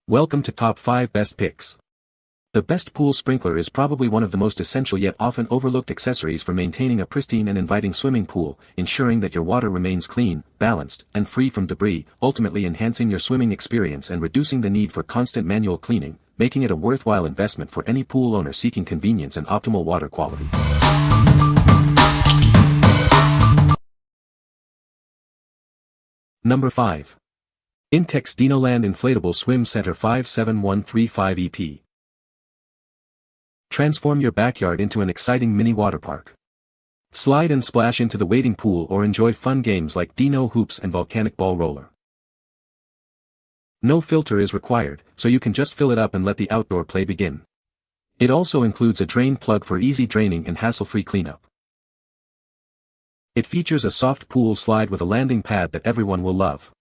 Welcome to Top 5 Best Picks. The best pool sprinkler is probably one of the most essential yet often overlooked accessories for maintaining a pristine and inviting swimming pool, ensuring that your water remains clean, balanced, and free from debris, ultimately enhancing your swimming experience and reducing the need for constant manual cleaning, making it a worthwhile investment for any pool owner seeking convenience and optimal water quality. Number 5. INTEX Dinoland Inflatable Swim Center 57135 EP. Transform your backyard into an exciting mini water park. Slide and splash into the wading pool or enjoy fun games like Dino Hoops and Volcanic Ball Roller. No filter is required, so you can just fill it up and let the outdoor play begin. It also includes a drain plug for easy draining and hassle-free cleanup. It features a soft pool slide with a landing pad that everyone will love.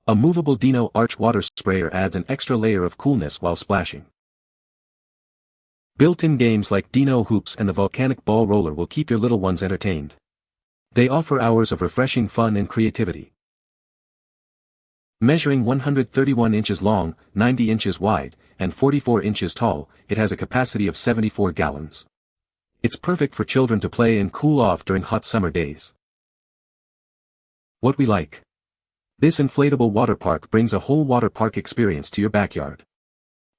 A movable Dino Arch water sprayer adds an extra layer of coolness while splashing. Built-in games like Dino Hoops and the Volcanic Ball Roller will keep your little ones entertained. They offer hours of refreshing fun and creativity. Measuring 131 inches long, 90 inches wide, and 44 inches tall, it has a capacity of 74 gallons. It's perfect for children to play and cool off during hot summer days. What we like. This inflatable water park brings a whole water park experience to your backyard.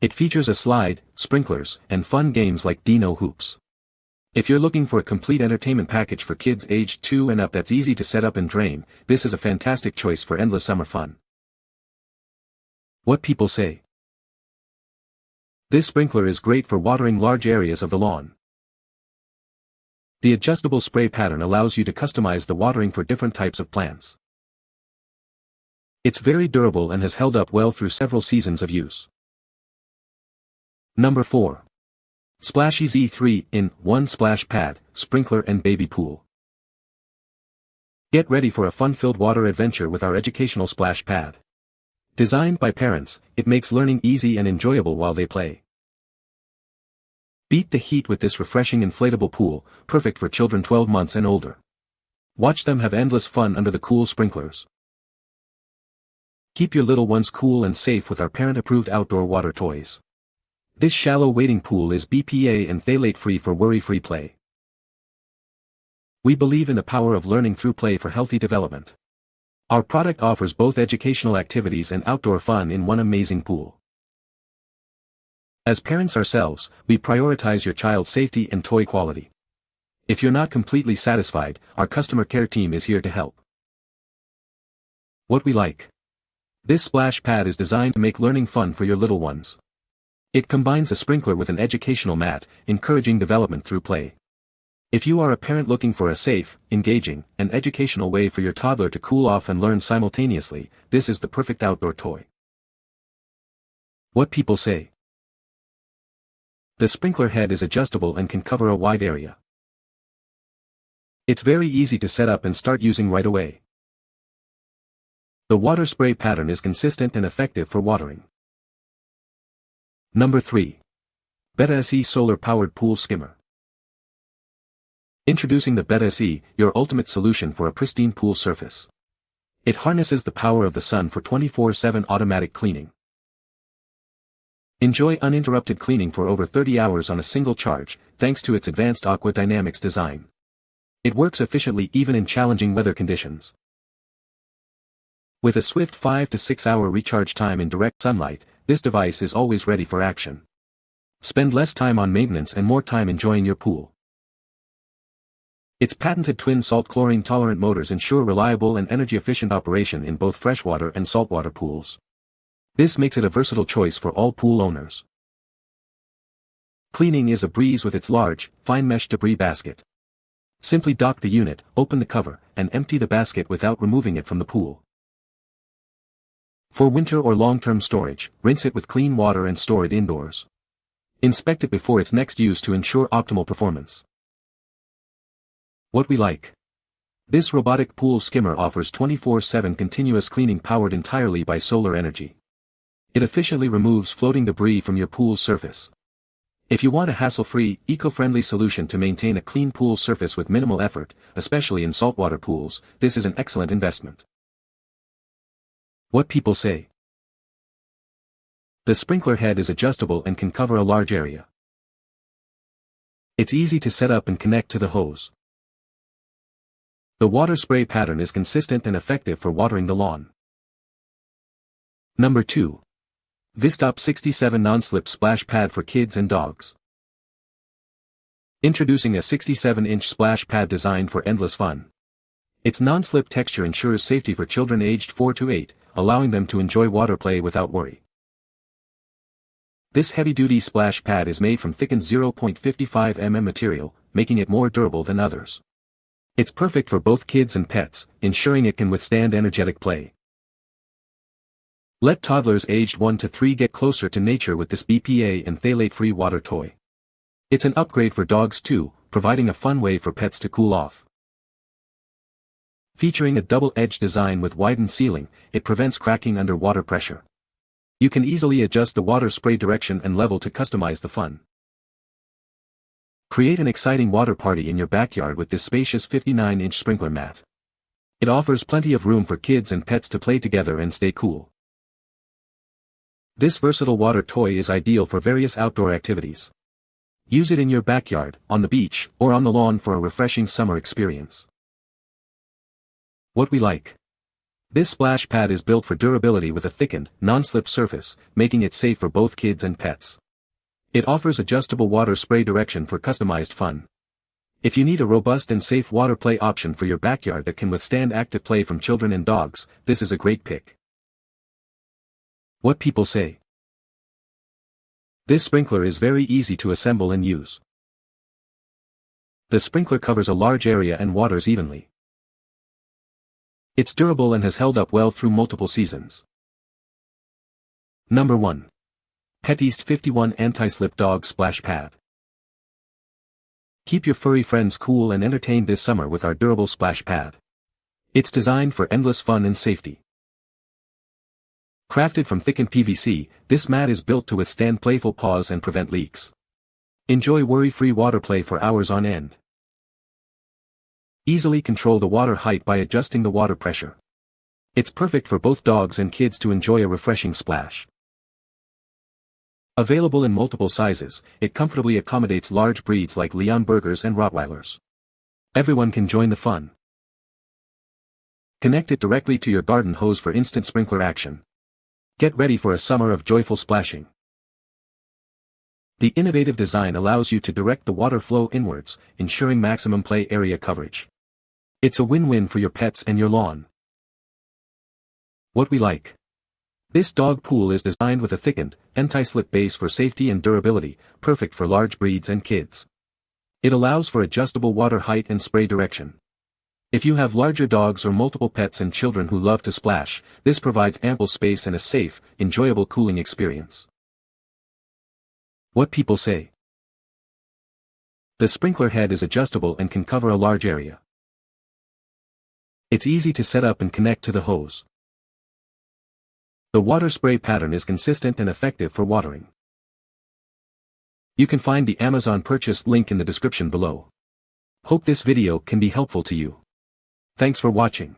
It features a slide, sprinklers, and fun games like Dino Hoops. If you're looking for a complete entertainment package for kids aged 2 and up that's easy to set up and drain, this is a fantastic choice for endless summer fun. What people say. This sprinkler is great for watering large areas of the lawn. The adjustable spray pattern allows you to customize the watering for different types of plants. It's very durable and has held up well through several seasons of use. Number 4. SplashEZ 3-in-1 Splash Pad, Sprinkler and Baby Pool. Get ready for a fun-filled water adventure with our educational splash pad. Designed by parents, it makes learning easy and enjoyable while they play. Beat the heat with this refreshing inflatable pool, perfect for children 12 months and older. Watch them have endless fun under the cool sprinklers. Keep your little ones cool and safe with our parent-approved outdoor water toys. This shallow wading pool is BPA and phthalate-free for worry-free play. We believe in the power of learning through play for healthy development. Our product offers both educational activities and outdoor fun in one amazing pool. As parents ourselves, we prioritize your child's safety and toy quality. If you're not completely satisfied, our customer care team is here to help. What we like. This splash pad is designed to make learning fun for your little ones. It combines a sprinkler with an educational mat, encouraging development through play. If you are a parent looking for a safe, engaging, and educational way for your toddler to cool off and learn simultaneously, this is the perfect outdoor toy. What people say. The sprinkler head is adjustable and can cover a wide area. It's very easy to set up and start using right away. The water spray pattern is consistent and effective for watering. Number 3. BettaSE Solar-Powered Pool Skimmer. Introducing the BettaSE, your ultimate solution for a pristine pool surface. It harnesses the power of the sun for 24/7 automatic cleaning. Enjoy uninterrupted cleaning for over 30 hours on a single charge, thanks to its advanced aqua dynamics design. It works efficiently even in challenging weather conditions. With a swift 5 to 6 hour recharge time in direct sunlight, this device is always ready for action. Spend less time on maintenance and more time enjoying your pool. Its patented twin salt chlorine tolerant motors ensure reliable and energy efficient operation in both freshwater and saltwater pools. This makes it a versatile choice for all pool owners. Cleaning is a breeze with its large, fine mesh debris basket. Simply dock the unit, open the cover, and empty the basket without removing it from the pool. For winter or long-term storage, rinse it with clean water and store it indoors. Inspect it before its next use to ensure optimal performance. What we like. This robotic pool skimmer offers 24/7 continuous cleaning powered entirely by solar energy. It efficiently removes floating debris from your pool's surface. If you want a hassle-free, eco-friendly solution to maintain a clean pool surface with minimal effort, especially in saltwater pools, this is an excellent investment. What people say. The sprinkler head is adjustable and can cover a large area. It's easy to set up and connect to the hose. The water spray pattern is consistent and effective for watering the lawn. Number 2. VISTOP 67 Non-Slip Splash Pad for Kids and Dogs. Introducing a 67-inch splash pad designed for endless fun. Its non-slip texture ensures safety for children aged 4 to 8, allowing them to enjoy water play without worry. This heavy-duty splash pad is made from thickened 0.55 mm material, making it more durable than others. It's perfect for both kids and pets, ensuring it can withstand energetic play. Let toddlers aged 1 to 3 get closer to nature with this BPA and phthalate-free water toy. It's an upgrade for dogs too, providing a fun way for pets to cool off. Featuring a double-edged design with widened sealing, it prevents cracking under water pressure. You can easily adjust the water spray direction and level to customize the fun. Create an exciting water party in your backyard with this spacious 59-inch sprinkler mat. It offers plenty of room for kids and pets to play together and stay cool. This versatile water toy is ideal for various outdoor activities. Use it in your backyard, on the beach, or on the lawn for a refreshing summer experience. What we like. This splash pad is built for durability with a thickened, non-slip surface, making it safe for both kids and pets. It offers adjustable water spray direction for customized fun. If you need a robust and safe water play option for your backyard that can withstand active play from children and dogs, this is a great pick. What people say. This sprinkler is very easy to assemble and use. The sprinkler covers a large area and waters evenly. It's durable and has held up well through multiple seasons. Number 1. Peteast 51 Anti-Slip Dog Splash Pad. Keep your furry friends cool and entertained this summer with our durable splash pad. It's designed for endless fun and safety. Crafted from thickened PVC, this mat is built to withstand playful paws and prevent leaks. Enjoy worry-free water play for hours on end. Easily control the water height by adjusting the water pressure. It's perfect for both dogs and kids to enjoy a refreshing splash. Available in multiple sizes, it comfortably accommodates large breeds like Leonbergers and Rottweilers. Everyone can join the fun. Connect it directly to your garden hose for instant sprinkler action. Get ready for a summer of joyful splashing. The innovative design allows you to direct the water flow inwards, ensuring maximum play area coverage. It's a win-win for your pets and your lawn. What we like. This dog pool is designed with a thickened, anti-slip base for safety and durability, perfect for large breeds and kids. It allows for adjustable water height and spray direction. If you have larger dogs or multiple pets and children who love to splash, this provides ample space and a safe, enjoyable cooling experience. What people say. The sprinkler head is adjustable and can cover a large area. It's easy to set up and connect to the hose. The water spray pattern is consistent and effective for watering. You can find the Amazon purchase link in the description below. Hope this video can be helpful to you. Thanks for watching.